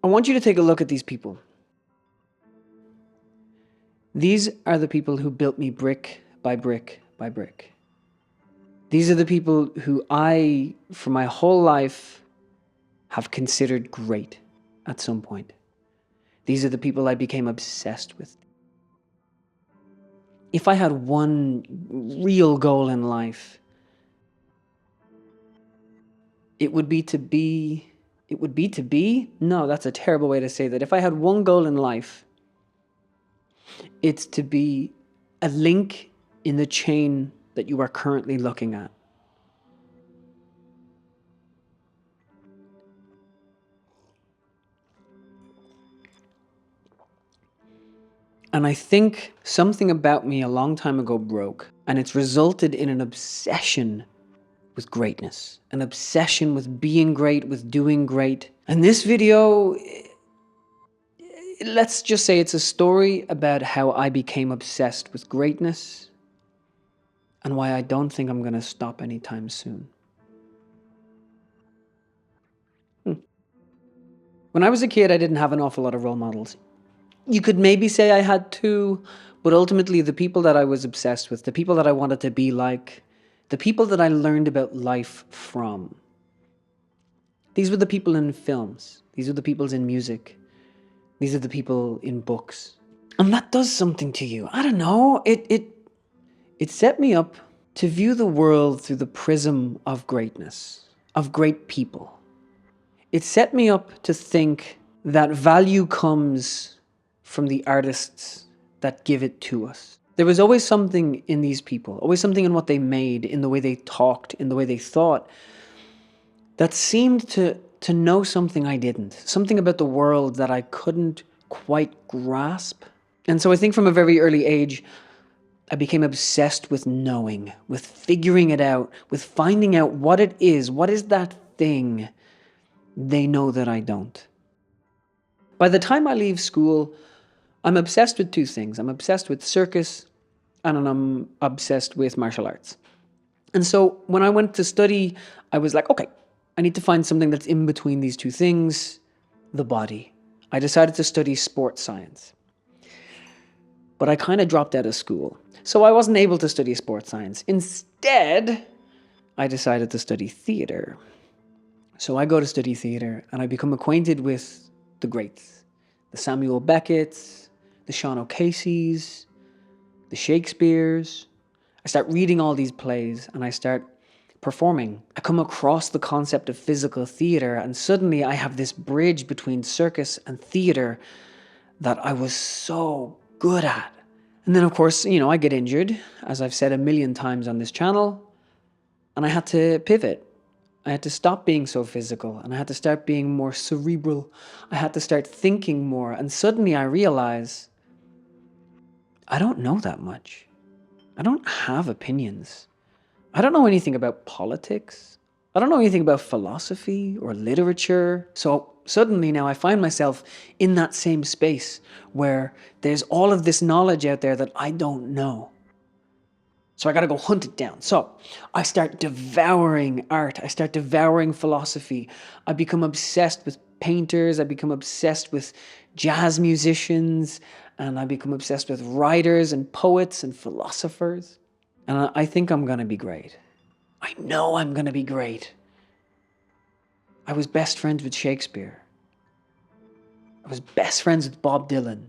I want you to take a look at these people. These are the people who built me brick by brick by brick. These are the people who I, for my whole life, have considered great at some point. These are the people I became obsessed with. If I had one real goal in life, it would be to be... No, that's a terrible way to say that. If I had one goal in life, it's to be a link in the chain that you are currently looking at. And I think something about me a long time ago broke, and it's resulted in an obsession with greatness, an obsession with being great, with doing great. And this video, let's just say it's a story about how I became obsessed with greatness and why I don't think I'm going to stop anytime soon. When I was a kid, I didn't have an awful lot of role models. You could maybe say I had two, but ultimately the people that I was obsessed with, the people that I wanted to be like, the people that I learned about life from, these were the people in films. These are the people in music. These are the people in books. And that does something to you. I don't know. It set me up to view the world through the prism of greatness, of great people. It set me up to think that value comes from the artists that give it to us. There was always something in these people, always something in what they made, in the way they talked, in the way they thought, that seemed to know something I didn't, something about the world that I couldn't quite grasp. And so I think from a very early age, I became obsessed with knowing, with figuring it out, with finding out what it is. What is that thing they know that I don't? By the time I leave school, I'm obsessed with two things. I'm obsessed with circus and I'm obsessed with martial arts. And so when I went to study, I was like, okay, I need to find something that's in between these two things, the body. I decided to study sports science. But I kind of dropped out of school. So I wasn't able to study sports science. Instead, I decided to study theater. So I go to study theater and I become acquainted with the greats. The Samuel Beckett's, the Sean O'Casey's, the Shakespeare's. I start reading all these plays and I start performing. I come across the concept of physical theater and suddenly I have this bridge between circus and theater that I was so good at. And then of course, I get injured, as I've said a million times on this channel, and I had to pivot. I had to stop being so physical and I had to start being more cerebral. I had to start thinking more. And suddenly I realize I don't know that much. I don't have opinions. I don't know anything about politics. I don't know anything about philosophy or literature. So suddenly now I find myself in that same space where there's all of this knowledge out there that I don't know. So I got to go hunt it down. So I start devouring art. I start devouring philosophy. I become obsessed with painters. I become obsessed with jazz musicians. And I become obsessed with writers and poets and philosophers. And I think I'm going to be great. I know I'm going to be great. I was best friends with Shakespeare. I was best friends with Bob Dylan.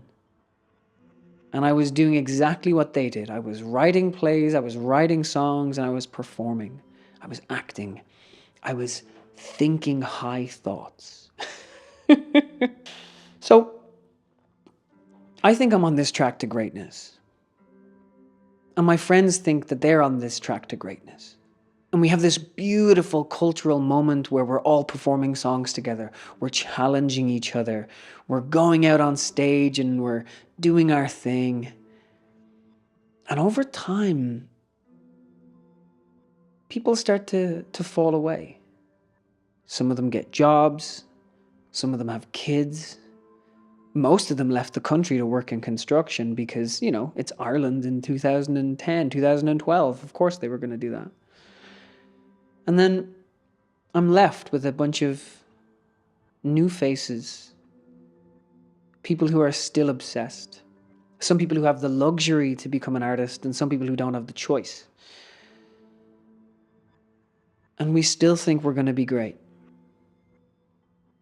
And I was doing exactly what they did. I was writing plays, I was writing songs, and I was performing. I was acting. I was thinking high thoughts. So, I think I'm on this track to greatness. And my friends think that they're on this track to greatness. And we have this beautiful cultural moment where we're all performing songs together. We're challenging each other. We're going out on stage and we're doing our thing. And over time, people start to fall away. Some of them get jobs. Some of them have kids. Most of them left the country to work in construction because, it's Ireland in 2010, 2012. Of course they were going to do that. And then I'm left with a bunch of new faces people who are still obsessed, some people who have the luxury to become an artist, and some people who don't have the choice. And we still think we're going to be great.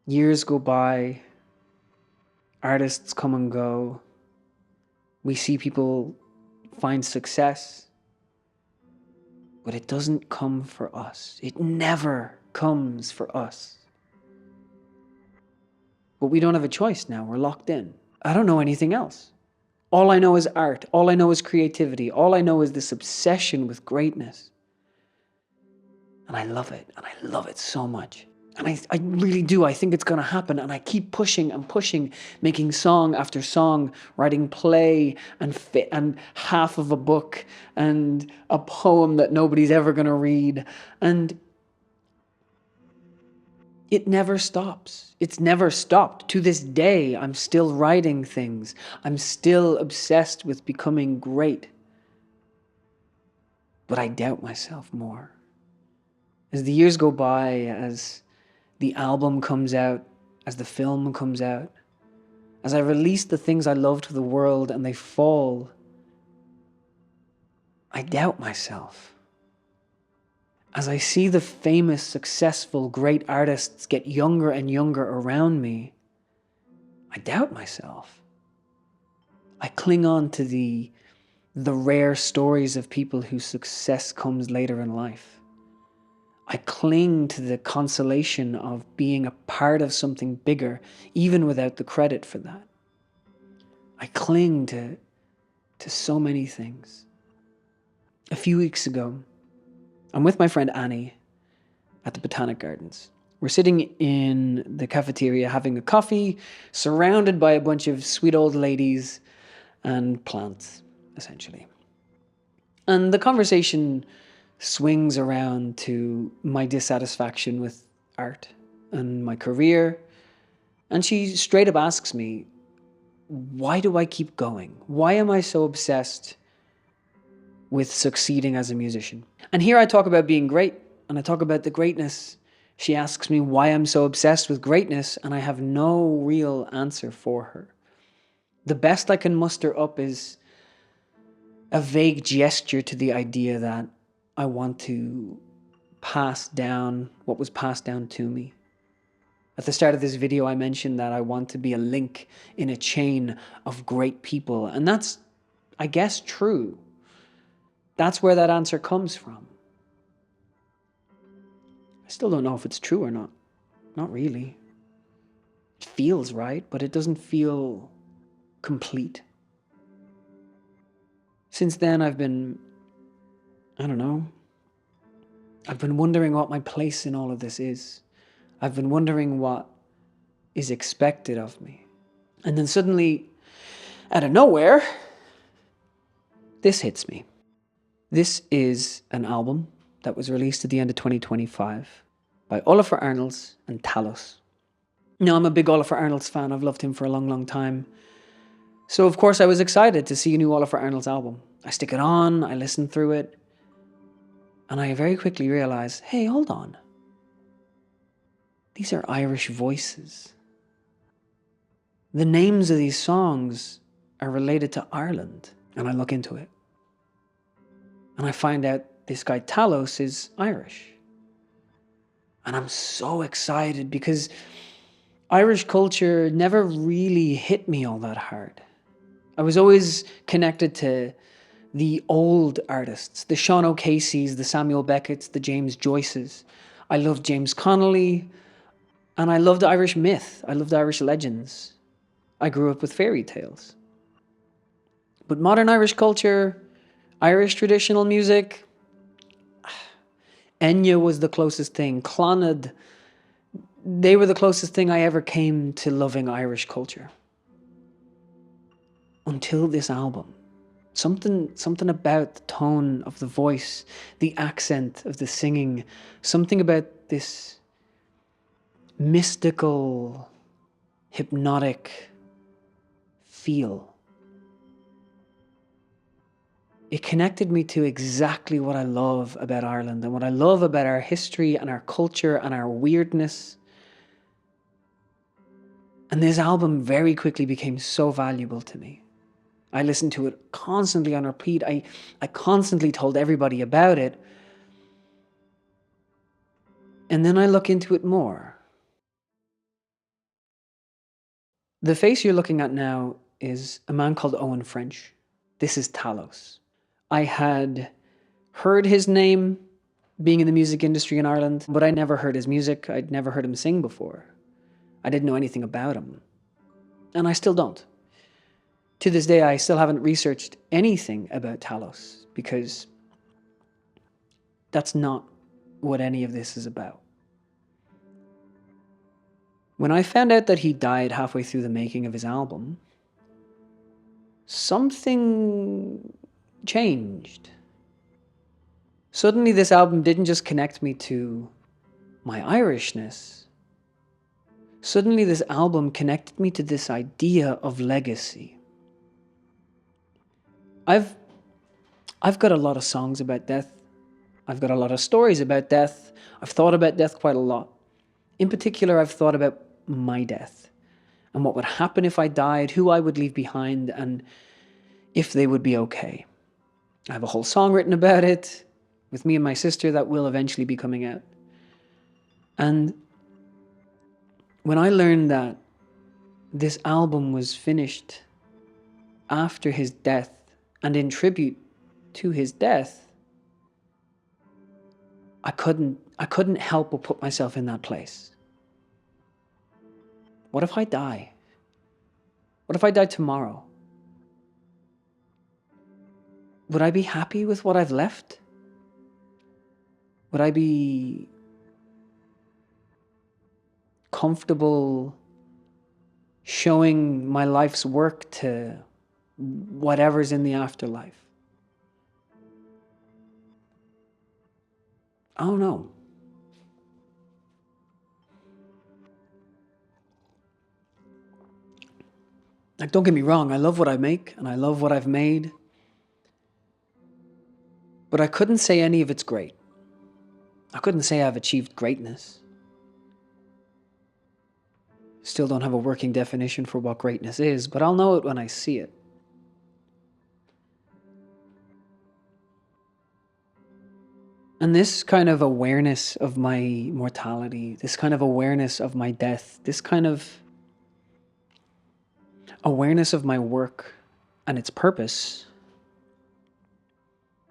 Years go by, artists come and go, we see people find success, but it doesn't come for us. It never comes for us. But we don't have a choice now. We're locked in. I don't know anything else. All I know is art. All I know is creativity. All I know is this obsession with greatness. And I love it. And I love it so much. And I really do. I think it's going to happen. And I keep pushing and pushing, making song after song, writing play and half of a book and a poem that nobody's ever going to read. And it never stops. It's never stopped. To this day, I'm still writing things. I'm still obsessed with becoming great. But I doubt myself more. As the years go by, as the album comes out, as the film comes out, as I release the things I love to the world and they fall, I doubt myself. As I see the famous, successful, great artists get younger and younger around me, I doubt myself. I cling on to the rare stories of people whose success comes later in life. I cling to the consolation of being a part of something bigger, even without the credit for that. I cling to so many things. A few weeks ago, I'm with my friend Annie at the Botanic Gardens. We're sitting in the cafeteria having a coffee, surrounded by a bunch of sweet old ladies and plants, essentially. And the conversation swings around to my dissatisfaction with art and my career. And she straight up asks me, why do I keep going? Why am I so obsessed with succeeding as a musician? And here I talk about being great, and I talk about the greatness. She asks me why I'm so obsessed with greatness, and I have no real answer for her. The best I can muster up is a vague gesture to the idea that I want to pass down what was passed down to me. At the start of this video, I mentioned that I want to be a link in a chain of great people, and that's, I guess, true. That's where that answer comes from. I still don't know if it's true or not. Not really. It feels right, but it doesn't feel complete. Since then, I've been wondering what my place in all of this is. I've been wondering what is expected of me. And then suddenly, out of nowhere, this hits me. This is an album that was released at the end of 2025 by Ólafur Arnalds and Talos. Now, I'm a big Ólafur Arnalds fan. I've loved him for a long, long time. So, of course, I was excited to see a new Ólafur Arnalds album. I stick it on, I listen through it, and I very quickly realized, hey, hold on. These are Irish voices. The names of these songs are related to Ireland. And I look into it. And I find out this guy Talos is Irish. And I'm so excited because Irish culture never really hit me all that hard. I was always connected to the old artists, the Sean O'Caseys, the Samuel Beckett's, the James Joyces. I loved James Connolly, and I loved Irish myth. I loved Irish legends. I grew up with fairy tales. But modern Irish culture, Irish traditional music, Enya was the closest thing. Clonard, they were the closest thing I ever came to loving Irish culture. Until this album. Something about the tone of the voice, the accent of the singing, something about this mystical, hypnotic feel. It connected me to exactly what I love about Ireland and what I love about our history and our culture and our weirdness. And this album very quickly became so valuable to me. I listened to it constantly on repeat. I constantly told everybody about it. And then I look into it more. The face you're looking at now is a man called Owen French. This is Talos. I had heard his name being in the music industry in Ireland, but I never heard his music. I'd never heard him sing before. I didn't know anything about him. And I still don't. To this day, I still haven't researched anything about Talos because that's not what any of this is about. When I found out that he died halfway through the making of his album, something changed. Suddenly, this album didn't just connect me to my Irishness. Suddenly, this album connected me to this idea of legacy. I've got a lot of songs about death. I've got a lot of stories about death. I've thought about death quite a lot. In particular, I've thought about my death and what would happen if I died, who I would leave behind, and if they would be okay. I have a whole song written about it with me and my sister that will eventually be coming out. And when I learned that this album was finished after his death and in tribute to his death, I couldn't help but put myself in that place. What if I die? What if I died tomorrow? Would I be happy with what I've left? Would I be comfortable showing my life's work to whatever's in the afterlife? I don't know. Like, don't get me wrong, I love what I make and I love what I've made. But I couldn't say any of it's great. I couldn't say I've achieved greatness. Still don't have a working definition for what greatness is, but I'll know it when I see it. And this kind of awareness of my mortality, this kind of awareness of my death, this kind of awareness of my work and its purpose,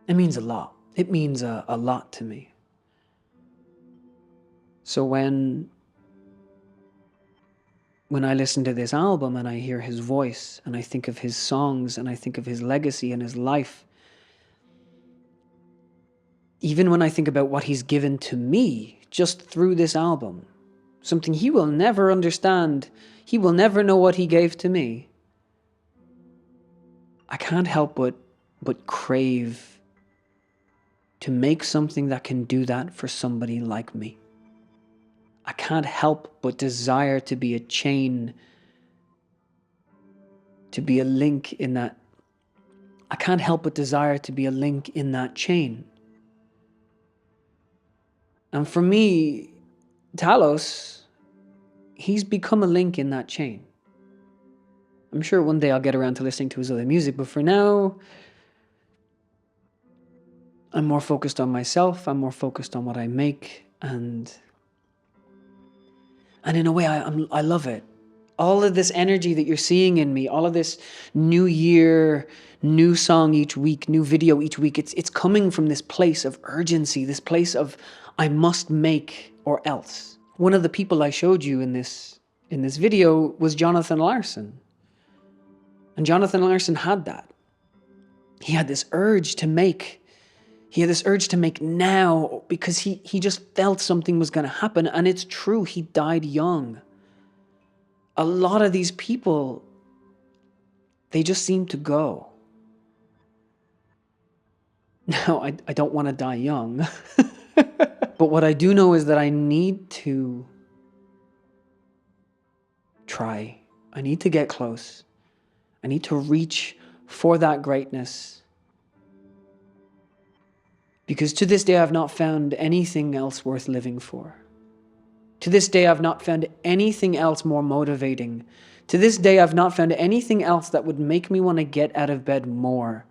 it means a lot. It means a lot to me. So when I listen to this album and I hear his voice and I think of his songs and I think of his legacy and his life, even when I think about what he's given to me just through this album, something he will never understand, he will never know what he gave to me, I can't help but crave to make something that can do that for somebody like me. I can't help but desire to be a chain, to be a link in that. I can't help but desire to be a link in that chain. And for me, Talos, he's become a link in that chain. I'm sure one day I'll get around to listening to his other music, but for now, I'm more focused on myself. I'm more focused on what I make, and in a way, I love it. All of this energy that you're seeing in me, all of this new year, new song each week, new video each week, it's coming from this place of urgency, this place of I must make or else. One of the people I showed you in this video was Jonathan Larson. And Jonathan Larson had that. He had this urge to make. He had this urge to make now because he just felt something was going to happen. And it's true, he died young. A lot of these people, they just seem to go. Now, I don't want to die young. But what I do know is that I need to try. I need to get close. I need to reach for that greatness. Because to this day, I've not found anything else worth living for. To this day, I've not found anything else more motivating. To this day, I've not found anything else that would make me want to get out of bed more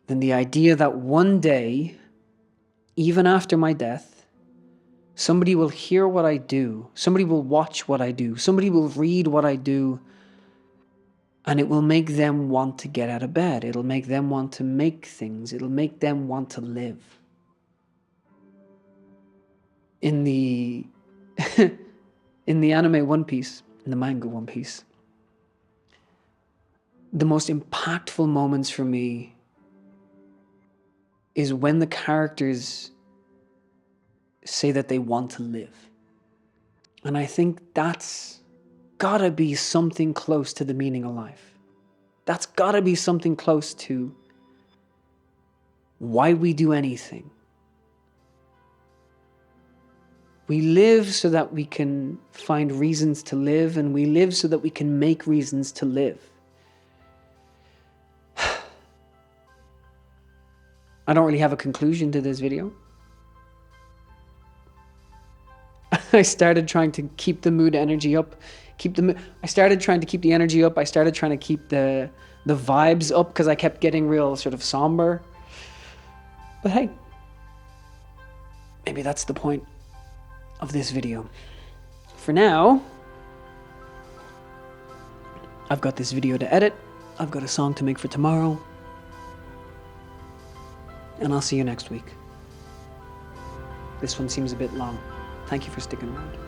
than the idea that one day, even after my death, somebody will hear what I do, somebody will watch what I do, somebody will read what I do, and it will make them want to get out of bed. It'll make them want to make things. It'll make them want to live. In the in the anime One Piece, in the manga One Piece, the most impactful moments for me is when the characters say that they want to live. And I think that's gotta be something close to the meaning of life. That's gotta be something close to why we do anything. We live so that we can find reasons to live, and we live so that we can make reasons to live. I don't really have a conclusion to this video. I started trying to keep the mood energy up. I started trying to keep the energy up. I started trying to keep the vibes up because I kept getting real sort of somber. But hey, maybe that's the point of this video. For now, I've got this video to edit. I've got a song to make for tomorrow. And I'll see you next week. This one seems a bit long. Thank you for sticking around.